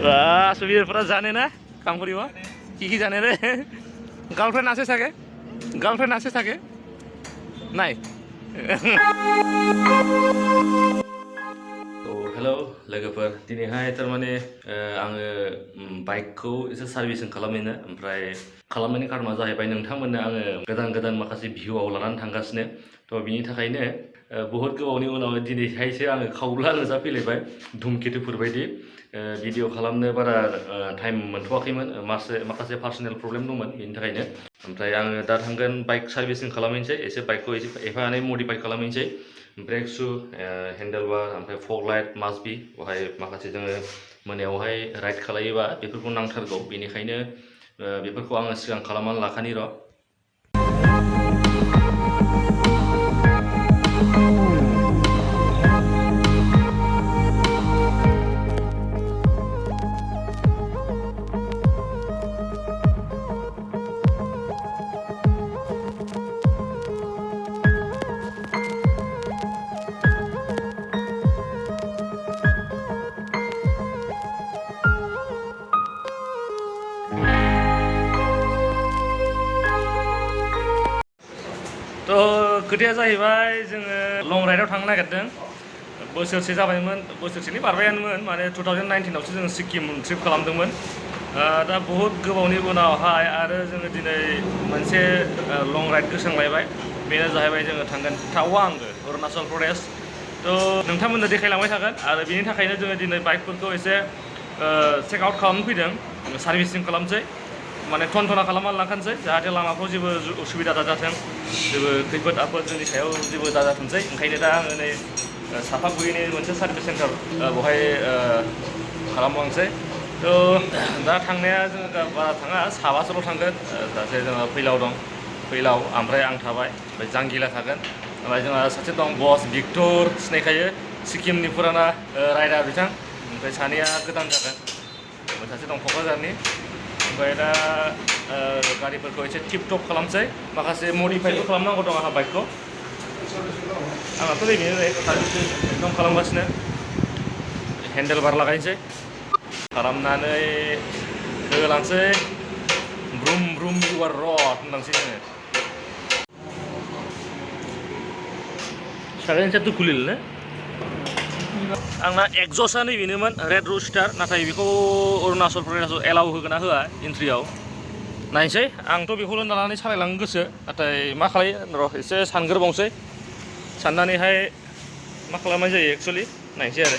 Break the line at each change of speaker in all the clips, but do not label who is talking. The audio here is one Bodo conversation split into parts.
সুবিধার জানে না কাম করিব কি জানে রে গার্লফ্রেন্ড আছে থাকে নাই तो हेलो लोगोफोर दिनैहाय थारमाने आङो बाइकखौ एसे सार्भिसिं खालामहैनो ओमफ्राय खालामनायनि खारना जाहैबाय नोंथांमोननो आङो गोदान माखासे भिउआव लानानै थांगासिनो थ' बिनि थाखायनो बहुत गोबावनि उनाव दिनैहायसो आङो खावब्ला नुजाफैलायबाय धुमकेतुफोर बायदि भिडिअ खालामनो बारा टाइम मोनथ'वाखैमोन माखासे पार्सनेल प्रब्लेम दंमोन बिनि थाखायनो ओमफ्राय आङो दा थांगोन बाइक सार्भिसिं खालामहैनोसै एसे बाइकखौ एफा एनै मडिफाइ खालामहैनोसै ब्रेक शु हेन्डेल बार ओमफ्राय फग लाइट मास्ट बी बेवहाय माखासे जोङो मोनायावहाय राइड खालायोबा बेफोरखौ नांथारगौ बेनिखायनो बेफोरखौ आङो सिगां खालामनानै लाखानि र' तो खोथाया जाहैबाय जोङो लं राइडआव थांनो नागिरदों बोसोरसे जाबायमोन बोसोरसेनि बारबायानोमोन माने 2019आवसो जों सिक्किम ट्रिप खालामदोंमोन दा बहुत गोबावनि उनावहाय आरो जोङो दिनै मोनसे लं राइड गोसोखांलायबाय बेनो जाहैबाय जोङो थांगोन टावां अरुणाचल प्रदेश थ' नोंथांमोननो देखायलांबाय थागोन आरो बेनि थाखायनो जोङो दिनै बाइकफोरखौ एसे चेक आउट खालामनो फैदों सार्भिसिं खालामसै माने टनटना खालामनानै लांखानोसै जाहाथे लामाफ्राव जेबो उसुबिदा दाजाथों जेबो खैफोद आफोद जोंनि सायाव जेबो दाजाथोंसै ओंखायनो दा आङो नै सापागुरिनि मोनसे सार्भिस सेन्टार बेवहाय खालामलांसै थ' दा थांनाया जोङो बारा थाङा साबासोल' थांगोन सासे जोंहा फैलाव दं फैलाव ओमफ्राय आं थाबाय ओमफ्राय जांगिला थागोन ओमफ्राय जोंहा सासे दं बस भिक्टर सिनायखायो सिक्किमनि फुराना राइडार बिथां ओमफ्राय सानैया गोदान जागोन ओमफ्राय सासे दं क'क्राझारनि ओमफ्राय दा गारिफोरखौ एसे टिप टप खालामसै माखासे मडिफाइबो खालामनांगौ दं आंहा बाइकखौ आंहाथ' नैबेनो एकदम खालामगासिनो हेन्डेल बार लागायनोसै खालामनानै होलांसै ब्रुम ब्रुम इउआर रड होनलांसै जोङो सागेन सेटु खुलिल ने आंना एक्जस्टआ नैबेनोमोन रेड रुस्टार नाथाय बेखौ अरुणाचल प्रदेशआव एलाउ होगोन ना होआ एन्ट्रियाव नायनोसै आंथ' बेखौल' लानानै सालायलांनो गोसो नाथाय मा खालायो र' एसे सानग्रोबावनोसै साननानैहाय मा खालामनाय जायो एक्सुवेलि नायनोसै आरो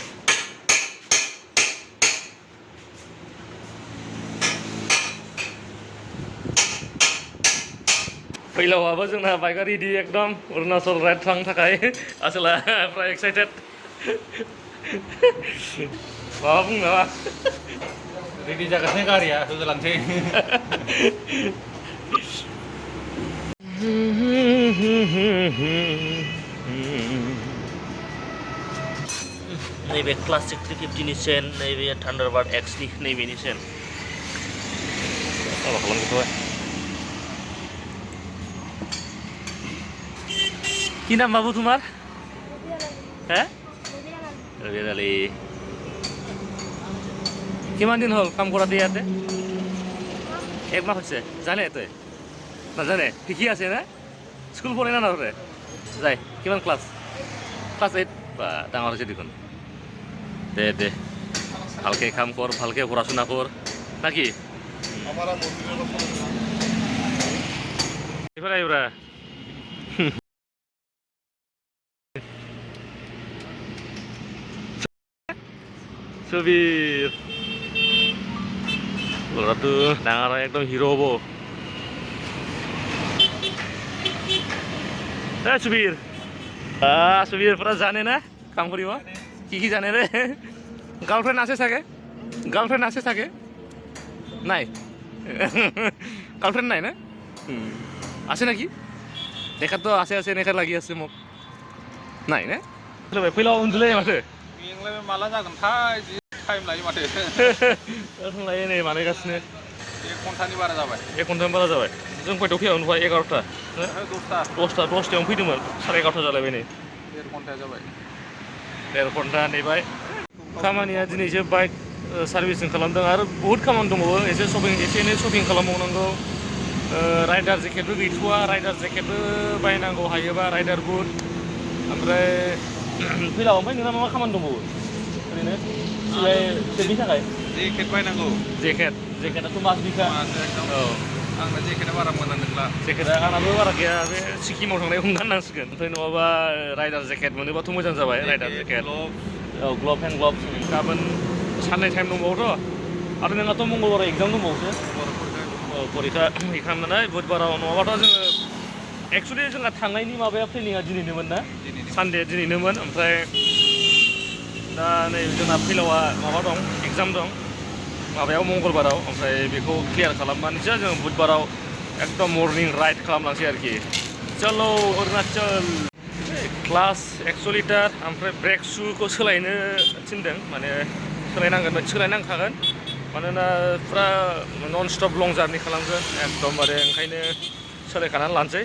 फैलावाबो जोंना बाइकआ रेडि एकदम अरुणाचल राइड थांनो थाखाय आसोला फ्राय एक्साइटेड माबा बुंनो नामा रेडि जागासिनो गारिया होलांसै नैबे क्लासिक 350नि चेन नैबे थान्डारबार्ड एक्सनि नैबेनि चेन माबा खालामजोबबाय কি নাম বাবু তোমার হ্যাঁ রবিয়াল আলী কিমান দিন হ'ল কাম কৰা ইয়াতে এক মাহ হৈছে জানে তই নাজানে শিকি আছে না স্কুল পঢ়ে না নপঢ়ে যায় কিমান ক্লাছ 8 বা ডাঙৰ হৈছে দেখোন দে ভালকে কাম কৰ ভালকে পঢ়া-শুনা কৰ নাকি এইফালে আহিবা সুবীর ল'ৰাটো ডাঙৰ একদম হিৰো হ'ব সুবীর সুবীৰ পৰা জানে না কাম কৰিব কি জানে রে গার্লফ্রেন্ড আছে থাকে নাই গার্লফ্রেন্ড নাই না আছে নাকি দেখাত তো আছে এনেকা লাগি আছে মোক নাই না फैलाव उन्दुलाय माथो
मेंलाय माला जागोनथाय जि टाइम लायो माथो
टाइम लायो नै बानायगासिनो
1 घन्टानि बारा जाबाय
1 घन्टानि बारा जाबाय जों फैथाव फैयावनो फै 11टा 10टायावनो फैदोंमोन 11:30 जालायबाय नै
1.5 घन्टा जाबाय
1.5 घन्टा नेबाय खामानिया दिनै जोब्बाय सार्भिसिं खालामदों आरो बहुद खामानि दंबावो एसे एनै शपिं खालामबावनांगौ राइडार जेकेटबो गैथ'वा राइडार जेकेटबो बायनांगौ हायोबा राइडार बुट ओमफ्राय फैलाव ओमफ्राय नोंना मा खामानि दंबावो ओरैनो सिलाय सेटनि थाखाय
जेकेट बायनांगौ
जेकेटआथ' मासबिखा औ
आंना जेकेटआ बारा मोजां नंला
जेकेटआ आंनाबो बारा गैया बे सिक्किमाव थांनायाव गाननांसिगोन ओमफ्राय नङाबा राइडार जेकेट मोनोबाथ' मोजां जाबाय राइडार जेकेट औ ग्लभ हेन्ड ग्लभ गाबोन साननै टाइम दंबावोथ' आरो नोंहाथ' मंगलबाराव एग्जाम दंबावोसो औ परिखा खालामनानै बुधबाराव नङाबाथ' जोङो एक्सुवेलि जोंहा थांनायनि माबाया प्लेनिङा दिनैनोमोन ना सानडे दिनैनोमोन ओमफ्राय दा नै जोंना फैलावा माबा दं एग्जाम दं माबायाव मंगलबाराव ओमफ्राय बेखौ क्लियार खालामनानैसो जों बुधबाराव एकदम मर्निं राइड खालामलांसै आरोखि चलो अरुणाचल क्लास 100 लिटार ओमफ्राय ब्रेक शुखौ सोलायनो थिनदों माने सोलायनांखागोन मानोना फुरा नन स्टप लं जार्नि खालामगोन एकदमबारे ओंखायनो सोलायखानानै लानोसै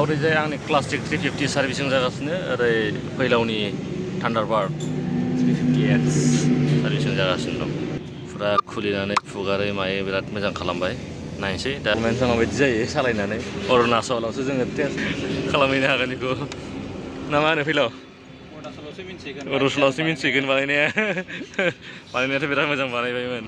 ओरैजाय आंनि क्लासिक 350 सार्भिसिं जागासिनो ओरै फैलावनि थान्डारबार्ड 350X सार्भिसिं जागासिनो दं फुरा खुलिनानै फुगारै मायै बिराद मोजां खालामबाय नायनोसै दा मानसिया माबायदि जायो सालायनानै अरुणाचलावसो जोङो टेस्ट खालामहैनो हागोन बेखौ ना मा होनो फैलाव अरुणाचलावसो मिन्थिगोन बानायनायाथ' बिराद मोजां बानायबायमोन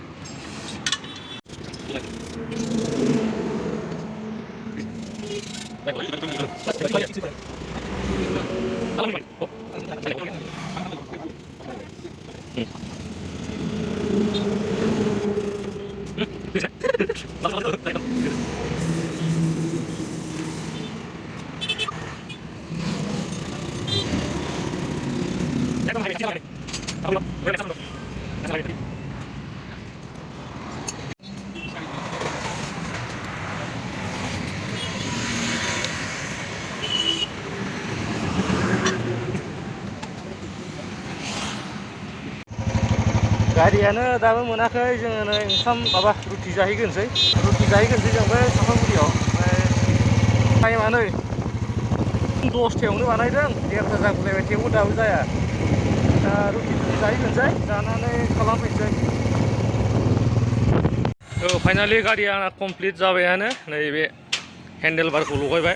गारियानो दाबो मोनाखै जोङो नै ओंखाम माबा रुटि जाहैग्रोनोसै जों बै सापागुरियाव ओमफ्राय टाइमा नै 10थायावनो बानायदों 1:30 जागुलायबाय थेवबो दाबो जाया दा रुटि जाहैग्रोनोसै जानानै खालामफैनोसै औ फाइनालि गारिया आंना कमप्लिट जाबायानो नैबे हेन्डेल बारखौ लगायबाय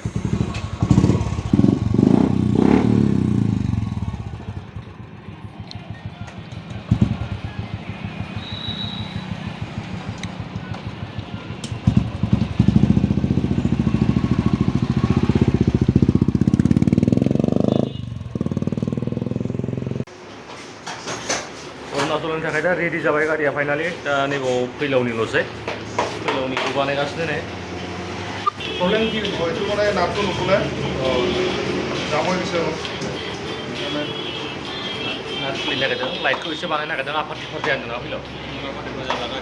अरुणाचलनि थाखाय दा रेडि जाबाय गारिया फाइनालि दा नैबाव फैलावनिल'सै फैलावनिखौ बानायगासिनो नै
प्रब्लेम কি হয় এইটো মানে নাটটো নুখুলে জামৰ দিছে
नाट खुलिनो नागिरदों लाइटखौ एसे बानायनो नागिरदों आफार दिफार जाया होनदों ना फैलाव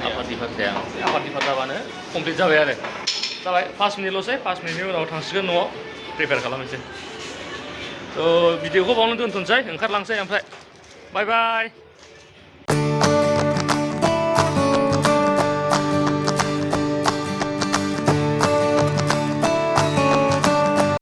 आफार दिफार जाया आफार दिफार जाबानो कमप्लिट जाबाय आरो जाबाय 5 मिनिटल'सै 5 मिनिटनि उनाव थांसिगोन न'आव प्रिपेयार खालामनोसै थ' भिडिअखौ बावनो दोनथ'नोसै ओंखारलांसै ओमफ्राय बाय बाय